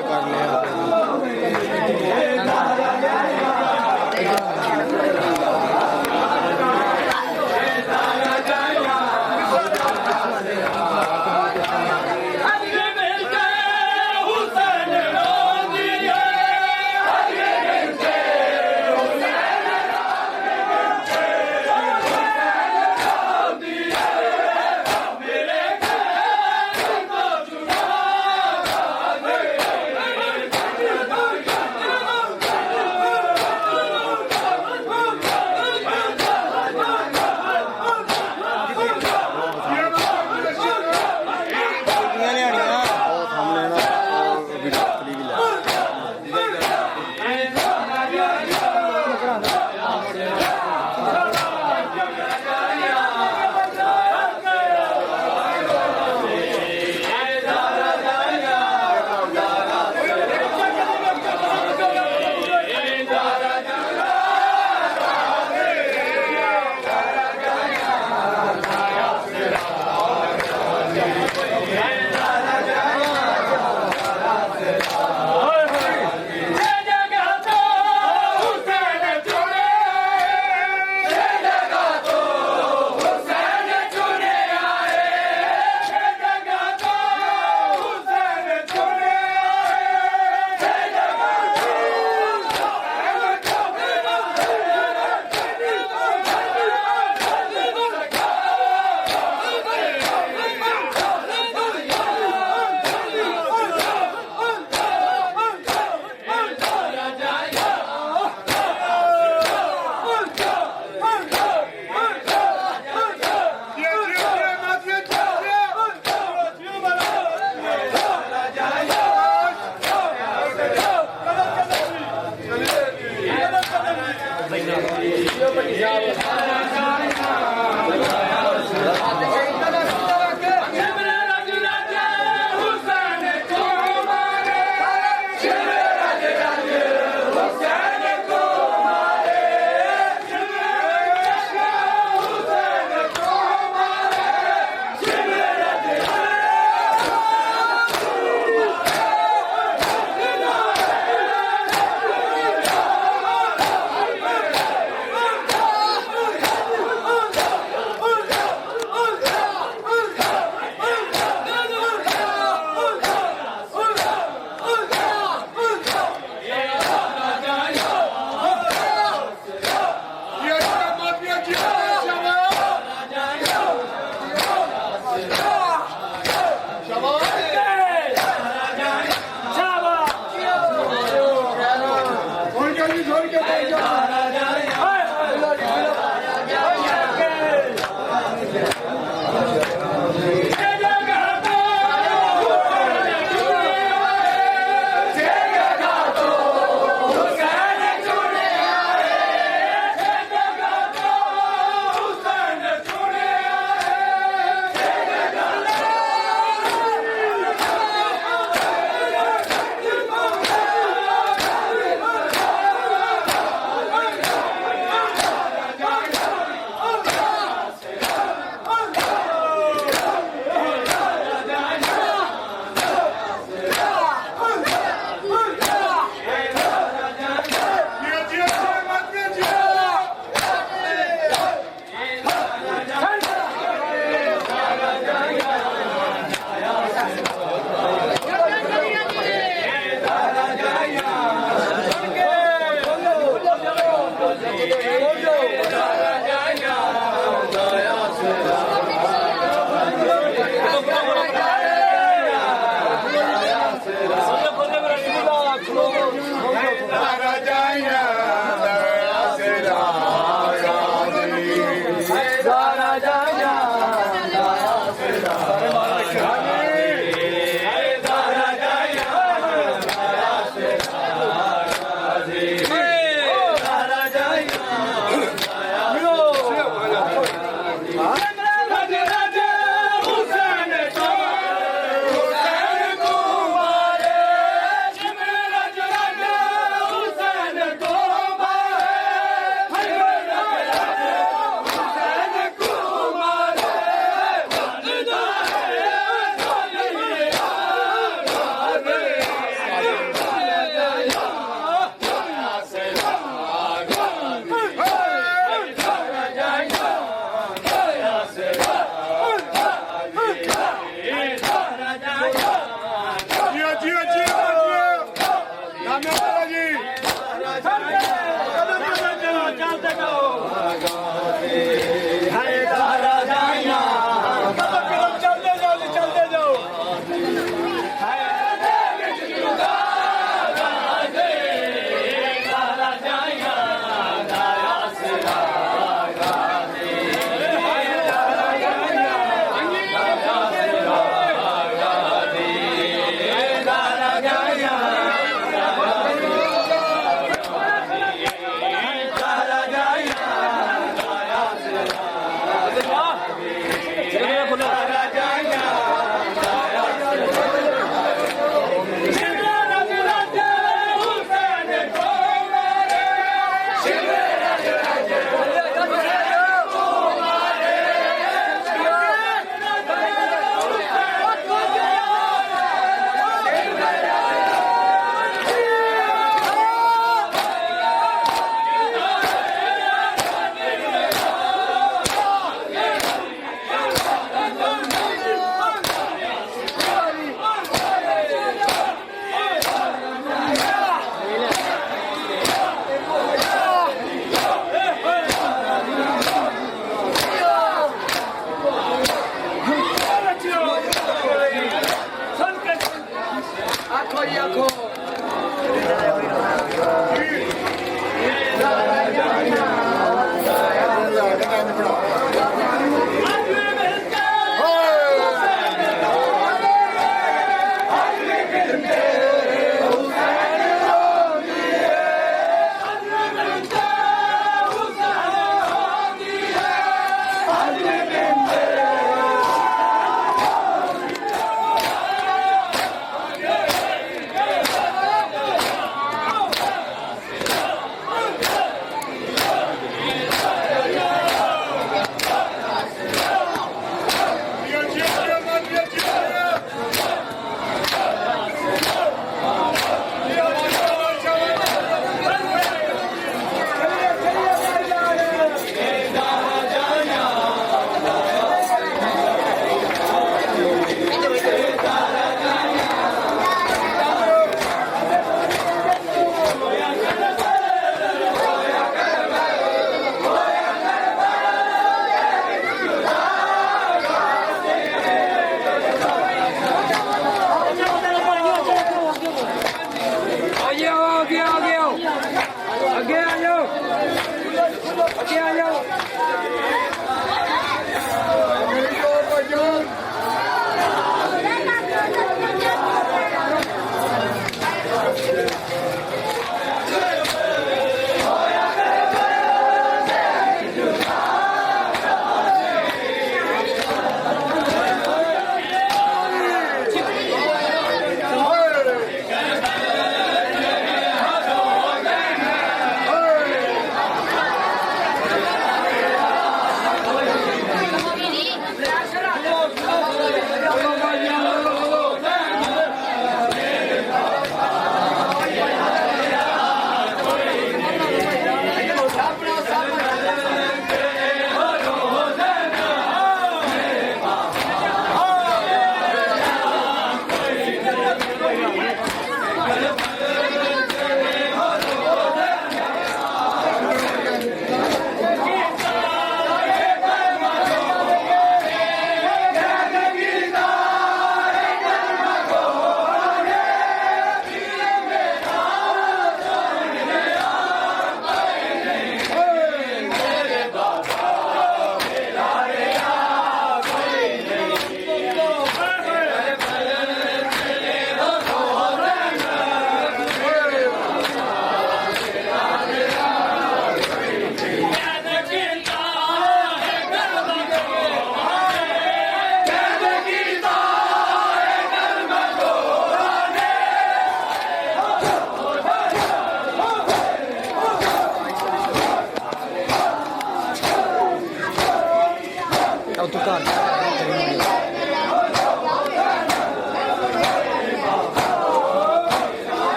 Enjoy ਕਰ ਲਿਆ।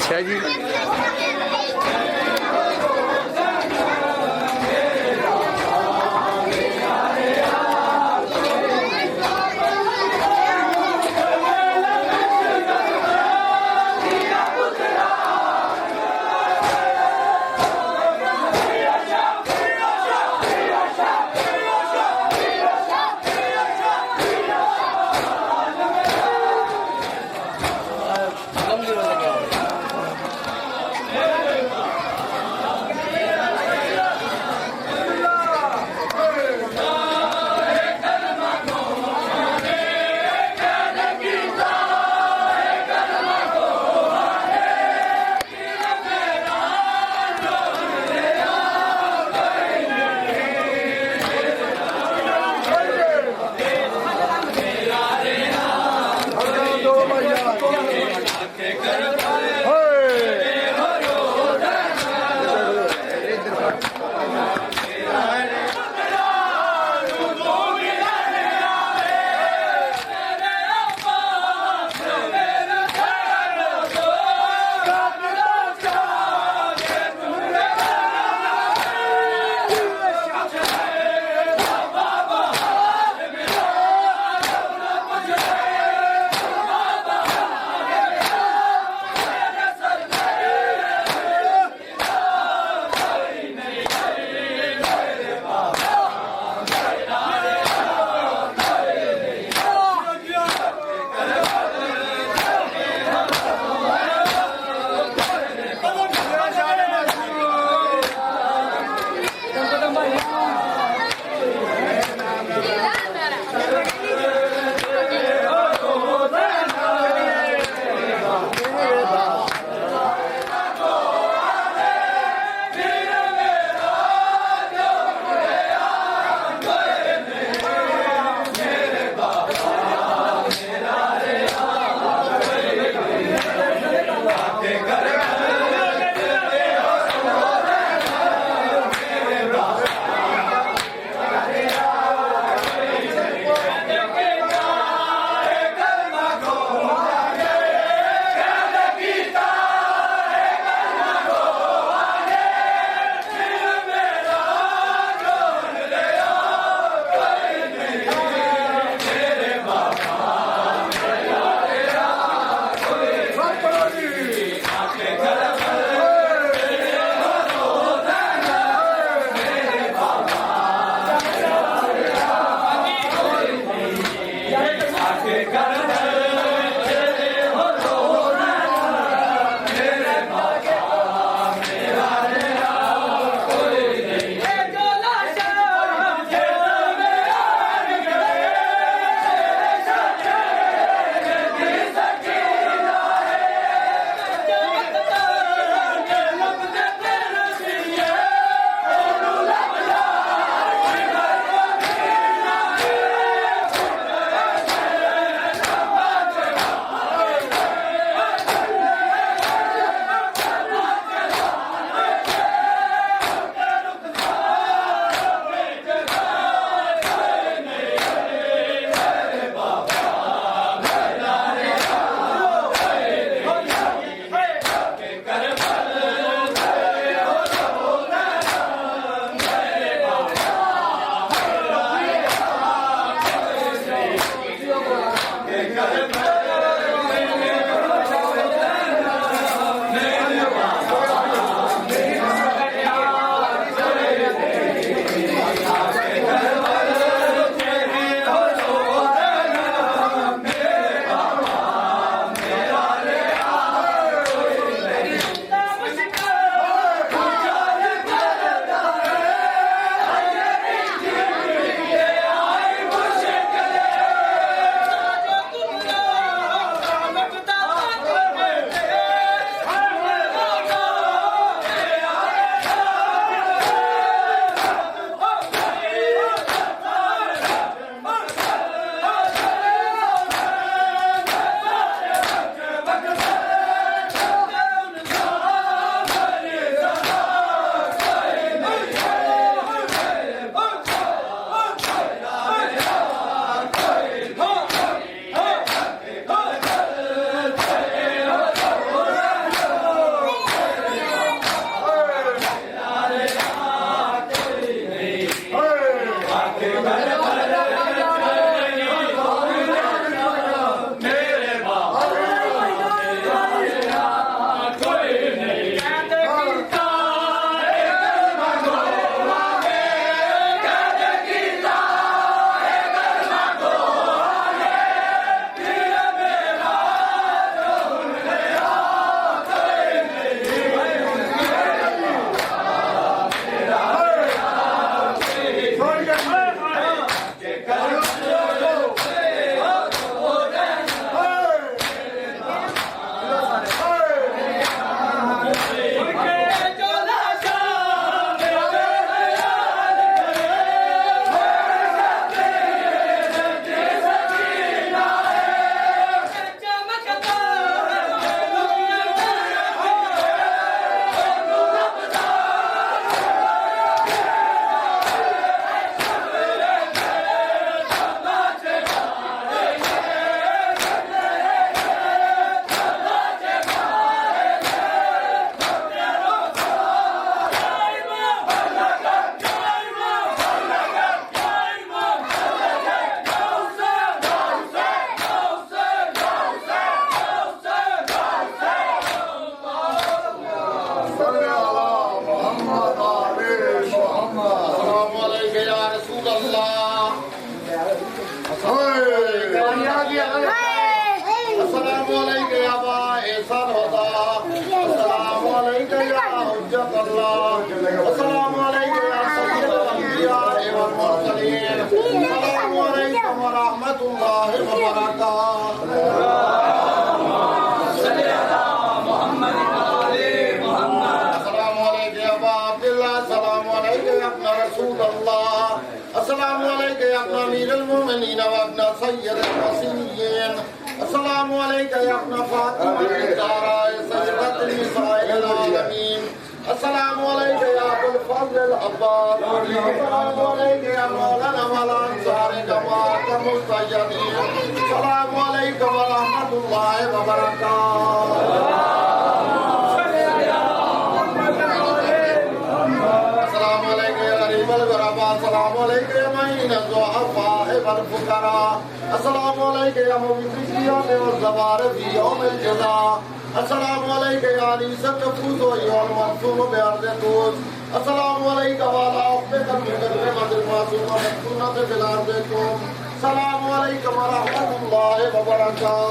ਅੱਛਾ ਜੀ। अलैका या हुज्जत अल्लाह, अस्सलामु अलैका या सय्यदल अंबिया वल मुरसलीन, अस्सलामु अलैकुम व रहमतुल्लाहि व बरकातुहू। अस्सलामु अलैका या इब्न अमीरुल मोमिनीन व इब्न सय्यदिल वसीय्यीन, अस्सलामु अलैका या इब्न फातिमा ज़हरा सय्यदतुन निसाइल आलमीन, अस्सलामु अलैका या अबुल फज़ल अब्बास, अस्सलामु अलैका या मौलाना वल अंसार जमाअत मुस्तयदीन, अस्सलामु अलैकुम व रहमतुल्लाहि व बरकातुहू। अस्सलामु अलैका या मईन ज़ुअफ़ाए वल फ़ुक़रा, अस्सलामु अलैका या मुग़फ़िज़ियन व ज़वारिफ़ यौमिल जज़ा, अस्सलामु अलैका या अनीसत नफ़ूस व यौम मक़सूम बिअर्ज़ि तूस, अस्सलामु अलैका व अला उख़्तिकल मुक़द्दमतिल मासूमा मक़सूनत फ़िल अर्ज़ि कुम, अस्सलामु अलैकुम व रहमतुल्लाहि व बरकातुहू।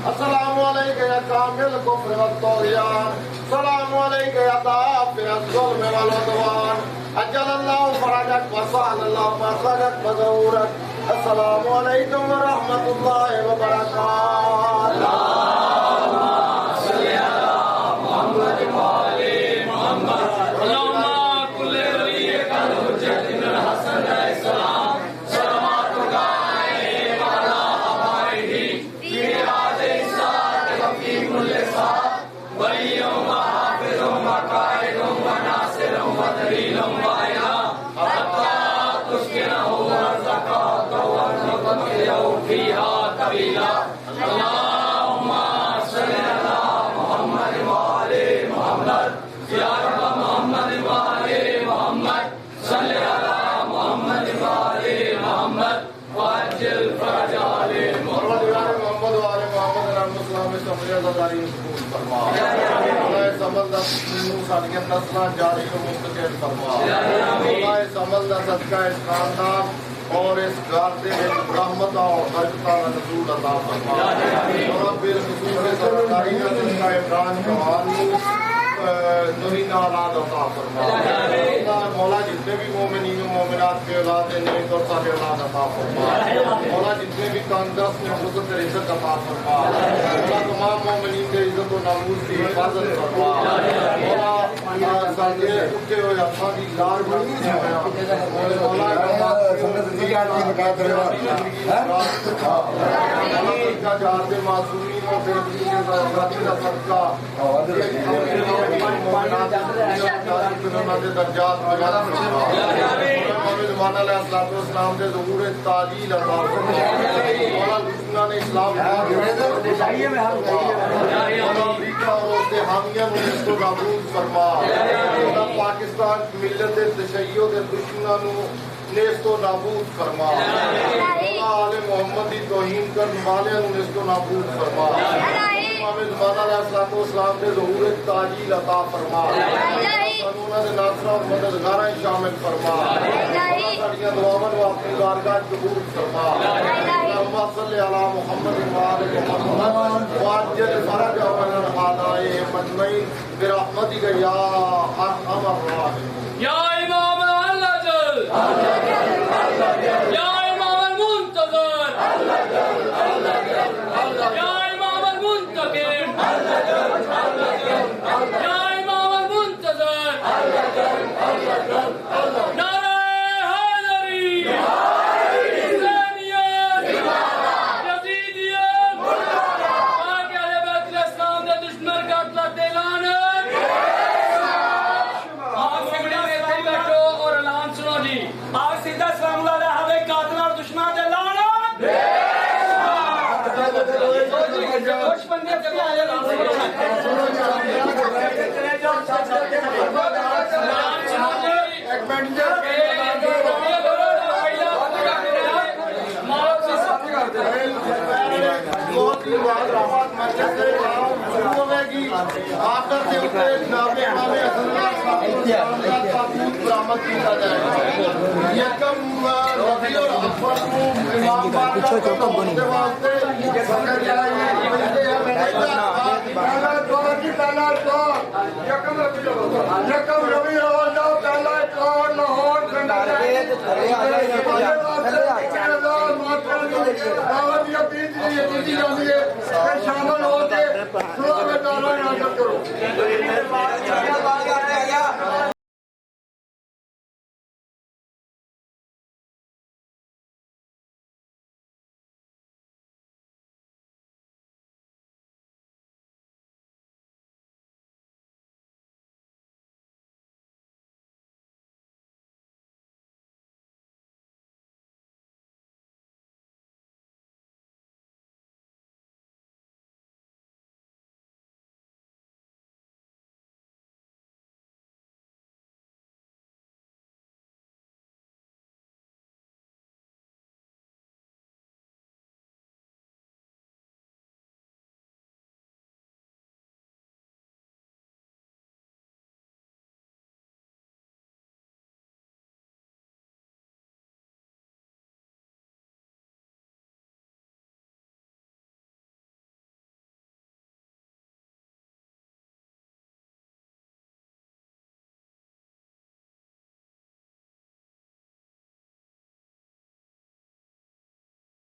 अस्सलामु अलैका या कामिल कुफ्र व तग़यान, अस्सलामु अलैका या दाफ़िअ ज़ुल्म वल उद्वान, अज्जलल्लाहु फ़रजक व सअलल्लाहु मख़रजक व ज़हूरक, अस्सलामु अलैकुम व रहमतुल्लाहि व बरकातुहू। और इस घर से रहमत और बरकत और नज़ूल अता फरमा। और फिर खुसूस सरकारी का जिसका इमरान कमानी नूरीना औलाद अता फरमा। मौला जितने भी मोमिनीन व मोमिनात के औलाद नेक और साले औलाद अता फरमा। मौला जितने भी तंदुरुस्त ने खुद रिज़्क़ अता फरमा। मौला तमाम मोमिनीन के इज़्ज़त व नमूज़ की हिफाजत फरमा। मौला साजे उठे हुए अफ़ा की लाल बनी है। मौला का जाते मासूमीन और बेदीन का सदका दर्जात इस्लाम के ज़हूर ताजील अता फरमा। दुश्मनान इस्लाम अमरीका और उसके हामियों ने इसको नाबूद फरमा। पाकिस्तान मिल्लत तशय्युद दुश्मनों नेस्तो नाबूद फरमा। आले मोहम्मद की तौहीन करने वाले इसको नाबूद फरमा। इस्लाम के ज़हूर ताजील अता फरमा। मददगारा शामिल फरमा। दुआवन व अपनी बारगाह कबूल फरमा। सल्ली अला मुहम्मद व आले मुहम्मद वाज्जल फरज व हादाए मजमईन बिरहमतिक या अरहमर राहिमीन। या इमाम अल-अजल, या इमाम अल-मुंतज़र, या इमाम अल-मुंतक़िम, या इमाम अल-मुंतज़र, नारे हैदरी, हुसैनियत, यज़ीदियत, आगे अहले बैत इस्लाम के दुश्मन का अतला ऐलान। आप सिगड़ी में बैठो और ऐलान सुनो जी। आप सीधा सलाम हवे कातिल और दुश्मन दे लाना कुछ बंदे चले आए आकर से बरामद किया जाएगा। यकम रबीउल अव्वल को इमाम पाक के वास्ते सकर जाएगी। पहला द्वार की पहला द्वार यकम रबीउल अव्वल का पहला द्वार लाहौर शामिल होकर